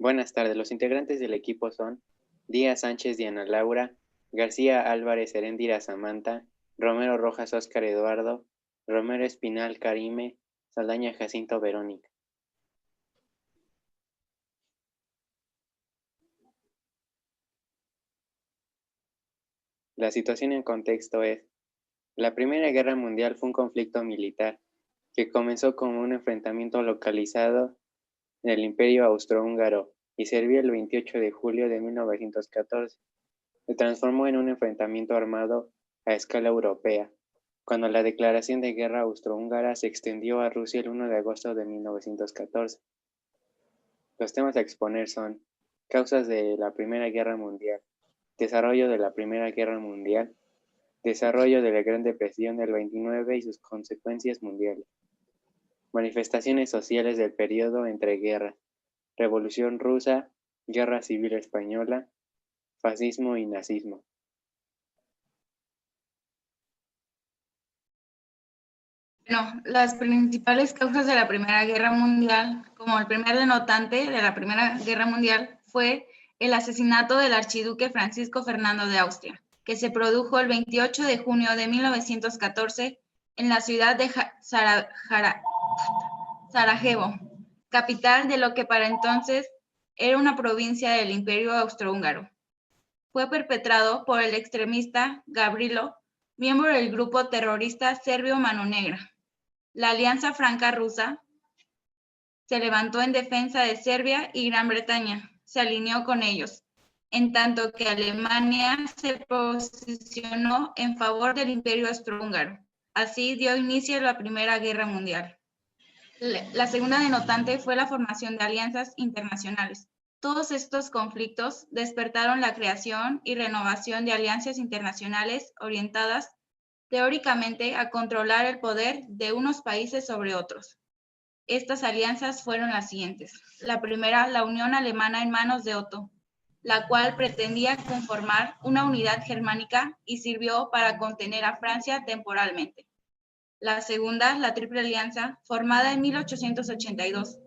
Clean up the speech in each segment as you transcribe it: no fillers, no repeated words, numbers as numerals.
Buenas tardes, los integrantes del equipo son Díaz Sánchez Diana Laura, García Álvarez Heréndira Samantha, Romero Rojas Óscar Eduardo, Romero Espinal Karime, Saldaña Jacinto Verónica. La situación en contexto es: la Primera Guerra Mundial fue un conflicto militar que comenzó como un enfrentamiento localizado en el Imperio Austrohúngaro y servía el 28 de julio de 1914. Se transformó en un enfrentamiento armado a escala europea, cuando la declaración de guerra austrohúngara se extendió a Rusia el 1 de agosto de 1914. Los temas a exponer son: causas de la Primera Guerra Mundial, desarrollo de la Primera Guerra Mundial, desarrollo de la Gran Depresión del 29 y sus consecuencias mundiales, manifestaciones sociales del periodo entre guerras, Revolución Rusa, Guerra Civil Española, fascismo y nazismo. Bueno, las principales causas de la Primera Guerra Mundial, como el primer denotante de la Primera Guerra Mundial, fue el asesinato del archiduque Francisco Fernando de Austria, que se produjo el 28 de junio de 1914 en la ciudad de Sarajevo, capital de lo que para entonces era una provincia del Imperio Austrohúngaro. Fue perpetrado por el extremista Gavrilo, miembro del grupo terrorista serbio Mano Negra. La Alianza Franca-Rusa se levantó en defensa de Serbia y Gran Bretaña, se alineó con ellos, en tanto que Alemania se posicionó en favor del Imperio Austrohúngaro. Así dio inicio a la Primera Guerra Mundial. La segunda denotante fue la formación de alianzas internacionales. Todos estos conflictos despertaron la creación y renovación de alianzas internacionales orientadas teóricamente a controlar el poder de unos países sobre otros. Estas alianzas fueron las siguientes. La primera, la Unión Alemana en manos de Otto, la cual pretendía conformar una unidad germánica y sirvió para contener a Francia temporalmente. La segunda, la Triple Alianza, formada en 1882.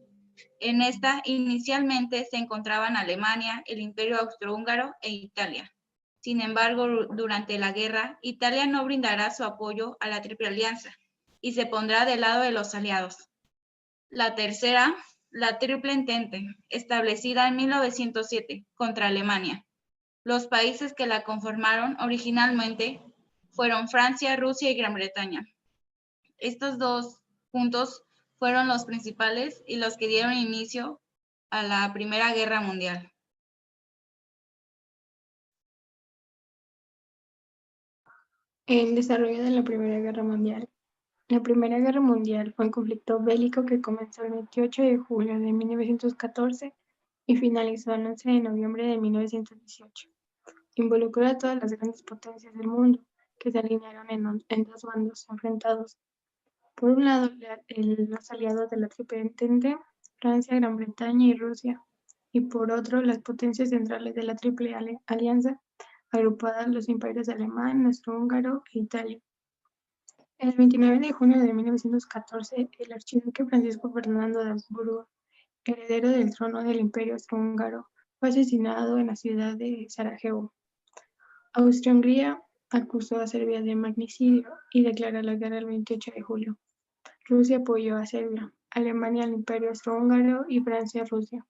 En esta inicialmente se encontraban Alemania, el Imperio Austrohúngaro e Italia. Sin embargo, durante la guerra, Italia no brindará su apoyo a la Triple Alianza y se pondrá del lado de los aliados. La tercera, la Triple Entente, establecida en 1907 contra Alemania. Los países que la conformaron originalmente fueron Francia, Rusia y Gran Bretaña. Estos dos puntos fueron los principales y los que dieron inicio a la Primera Guerra Mundial. El desarrollo de la Primera Guerra Mundial. La Primera Guerra Mundial fue un conflicto bélico que comenzó el 28 de julio de 1914 y finalizó el 11 de noviembre de 1918. Involucró a todas las grandes potencias del mundo, que se alinearon en dos bandos enfrentados. Por un lado, los aliados de la Triple Entente, Francia, Gran Bretaña y Rusia, y por otro, las potencias centrales de la Triple Alianza, agrupadas los imperios alemán, austrohúngaro e Italia. El 29 de junio de 1914, el archiduque Francisco Fernando de Habsburgo, heredero del trono del Imperio Austrohúngaro, fue asesinado en la ciudad de Sarajevo. Austria-Hungría acusó a Serbia de magnicidio y declaró la guerra el 28 de julio. Rusia apoyó a Serbia, Alemania al Imperio Austrohúngaro y Francia a Rusia.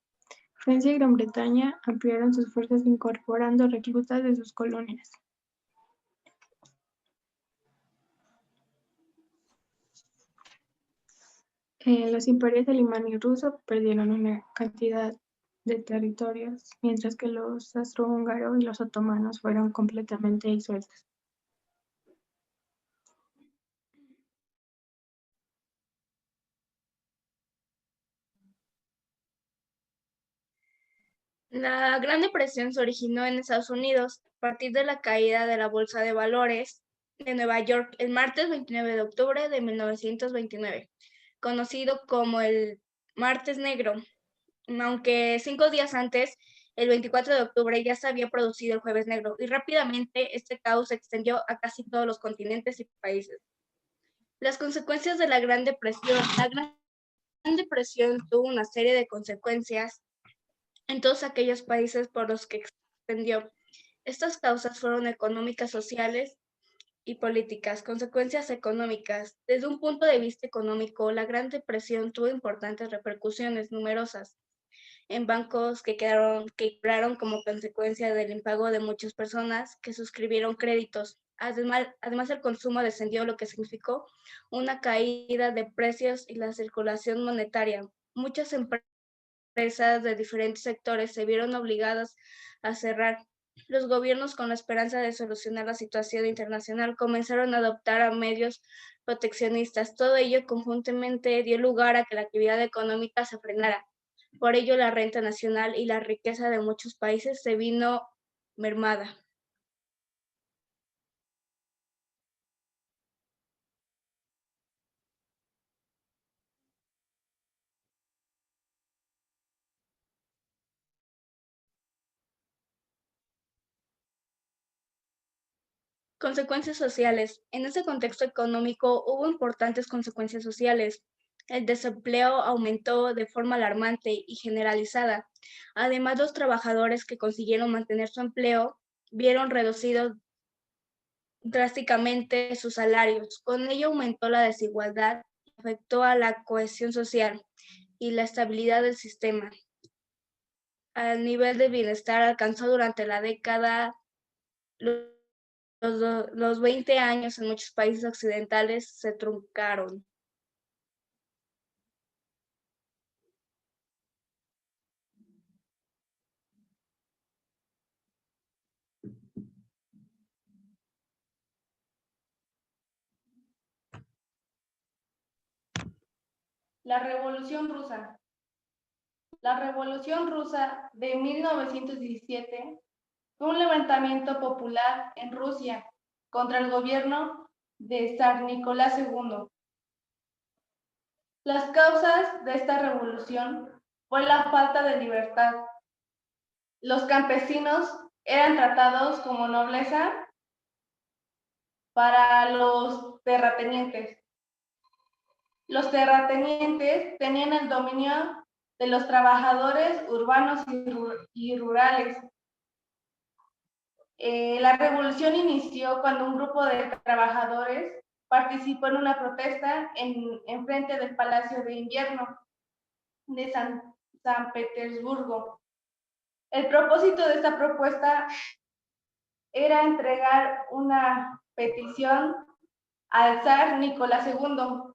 Francia y Gran Bretaña ampliaron sus fuerzas incorporando reclutas de sus colonias. Los imperios alemán y ruso perdieron una cantidad de territorios, mientras que los austrohúngaros y los otomanos fueron completamente disueltos. La Gran Depresión se originó en Estados Unidos a partir de la caída de la Bolsa de Valores de Nueva York el martes 29 de octubre de 1929, conocido como el Martes Negro, aunque 5 días antes, el 24 de octubre, ya se había producido el Jueves Negro, y rápidamente este caos se extendió a casi todos los continentes y países. Las consecuencias de la Gran Depresión. La Gran Depresión tuvo una serie de consecuencias en todos aquellos países por los que extendió. Estas causas fueron económicas, sociales y políticas. Consecuencias económicas. Desde un punto de vista económico, la Gran Depresión tuvo importantes repercusiones numerosas en bancos que quebraron como consecuencia del impago de muchas personas que suscribieron créditos. Además, el consumo descendió, lo que significó una caída de precios y la circulación monetaria. Muchas empresas de diferentes sectores se vieron obligadas a cerrar. Los gobiernos, con la esperanza de solucionar la situación internacional, comenzaron a adoptar a medios proteccionistas. Todo ello conjuntamente dio lugar a que la actividad económica se frenara. Por ello, la renta nacional y la riqueza de muchos países se vino mermada. Consecuencias sociales. En ese contexto económico hubo importantes consecuencias sociales. El desempleo aumentó de forma alarmante y generalizada. Además, los trabajadores que consiguieron mantener su empleo vieron reducidos drásticamente sus salarios. Con ello aumentó la desigualdad y afectó a la cohesión social y la estabilidad del sistema. El nivel de bienestar alcanzó durante la década los 20 años en muchos países occidentales se truncaron. La Revolución Rusa. La Revolución Rusa de 1917 fue un levantamiento popular en Rusia contra el gobierno de Zar Nicolás II. Las causas de esta revolución fue la falta de libertad. Los campesinos eran tratados como nobleza para los terratenientes. Los terratenientes tenían el dominio de los trabajadores urbanos y rurales. La revolución inició cuando un grupo de trabajadores participó en una protesta en frente del Palacio de Invierno de San Petersburgo. El propósito de esta propuesta era entregar una petición al zar Nicolás II.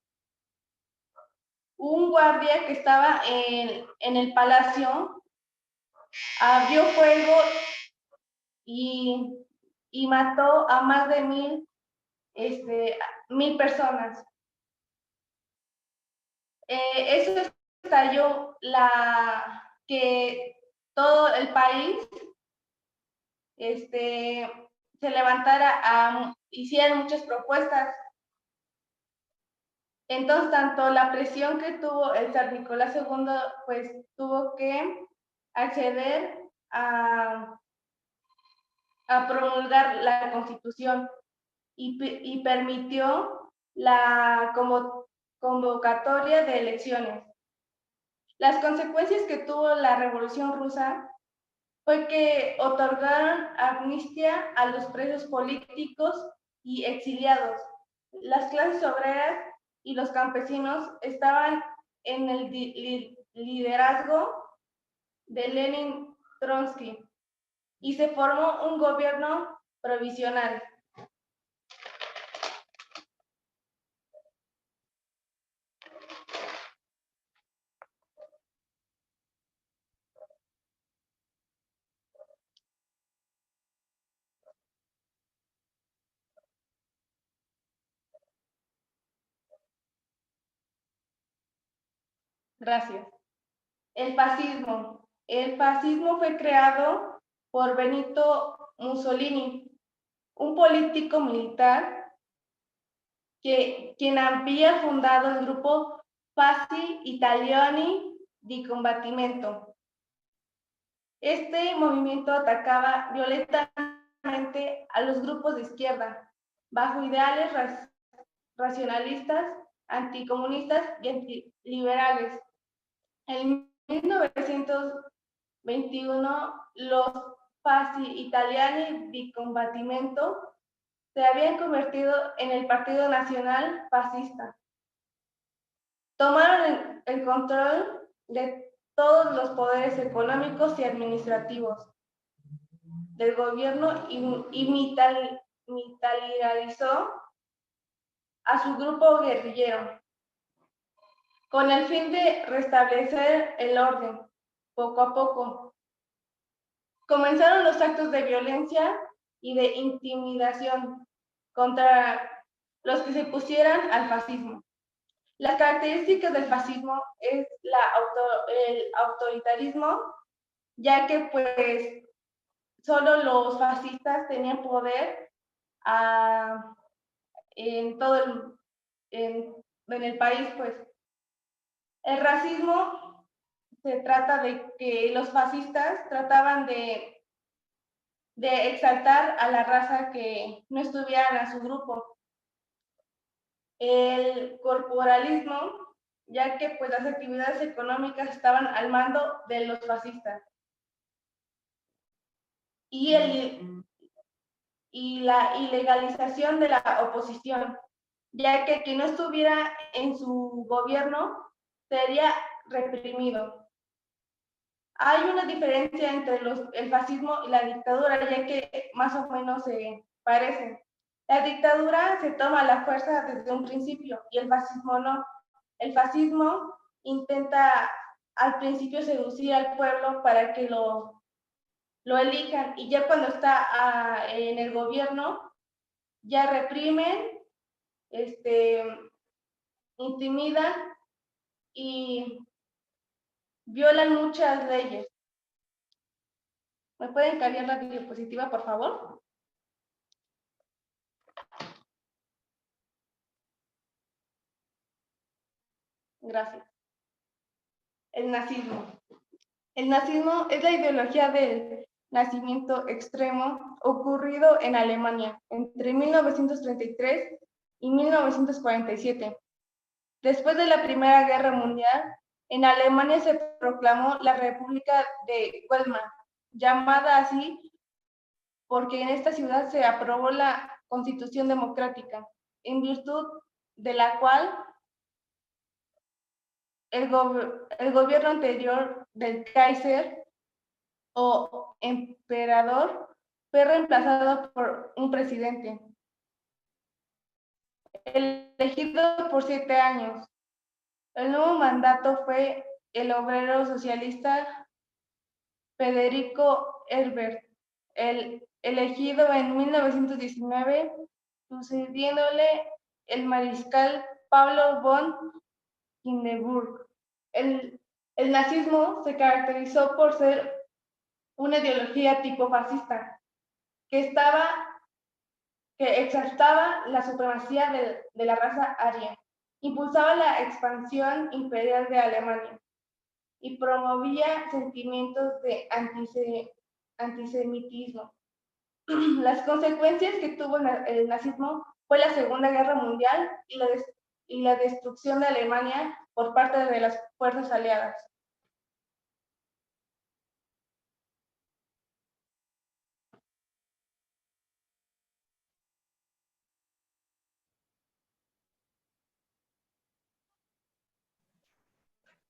Un guardia que estaba en el palacio abrió fuego y mató a más de 1,000 personas. Eso estalló que todo el país se levantara, hicieran muchas propuestas. Entonces, tanto la presión que tuvo el zar Nicolás II, pues tuvo que acceder a promulgar la Constitución y permitió la convocatoria de elecciones. Las consecuencias que tuvo la Revolución Rusa fue que otorgaron amnistía a los presos políticos y exiliados. Las clases obreras y los campesinos estaban en el liderazgo de Lenin Trotsky y se formó un gobierno provisional. Gracias. El fascismo. El fascismo fue creado por Benito Mussolini, un político militar quien había fundado el grupo Fasci Italiani di Combattimento. Este movimiento atacaba violentamente a los grupos de izquierda, bajo ideales racionalistas, anticomunistas y antiliberales. En 1919, 21 los Fasci Italiani di Combattimento se habían convertido en el Partido Nacional Fascista. Tomaron el control de todos los poderes económicos y administrativos del gobierno y militarizó a su grupo guerrillero, con el fin de restablecer el orden. Poco a poco comenzaron los actos de violencia y de intimidación contra los que se pusieran al fascismo. Las características del fascismo es el autoritarismo, ya que pues solo los fascistas tenían poder en todo en el país, pues. El racismo se trata de que los fascistas trataban de exaltar a la raza que no estuvieran a su grupo. El corporalismo, ya que pues las actividades económicas estaban al mando de los fascistas. Y la ilegalización de la oposición, ya que quien no estuviera en su gobierno sería reprimido. Hay una diferencia entre el fascismo y la dictadura, ya que más o menos se parecen. La dictadura se toma la fuerza desde un principio y el fascismo no. El fascismo intenta al principio seducir al pueblo para que lo elijan, y ya cuando está en el gobierno ya reprimen, intimidan y violan muchas leyes. ¿Me pueden cambiar la diapositiva, por favor? Gracias. El nazismo. El nazismo es la ideología del nacimiento extremo ocurrido en Alemania entre 1933 y 1947. Después de la Primera Guerra Mundial, en Alemania se proclamó la República de Weimar, llamada así porque en esta ciudad se aprobó la Constitución Democrática, en virtud de la cual el gobierno anterior del Kaiser o emperador fue reemplazado por un presidente elegido por 7 años. El nuevo mandato fue el obrero socialista Federico Herbert, elegido en 1919, sucediéndole el mariscal Pablo von Hindenburg. El nazismo se caracterizó por ser una ideología tipo fascista, que exaltaba la supremacía de la raza aria, impulsaba la expansión imperial de Alemania y promovía sentimientos de antisemitismo. Las consecuencias que tuvo el nazismo fue la Segunda Guerra Mundial y la destrucción de Alemania por parte de las fuerzas aliadas.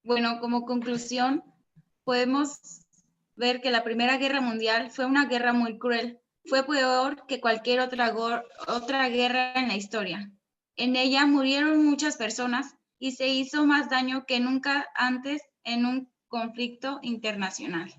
Bueno, como conclusión, podemos ver que la Primera Guerra Mundial fue una guerra muy cruel. Fue peor que cualquier otra guerra en la historia. En ella murieron muchas personas y se hizo más daño que nunca antes en un conflicto internacional.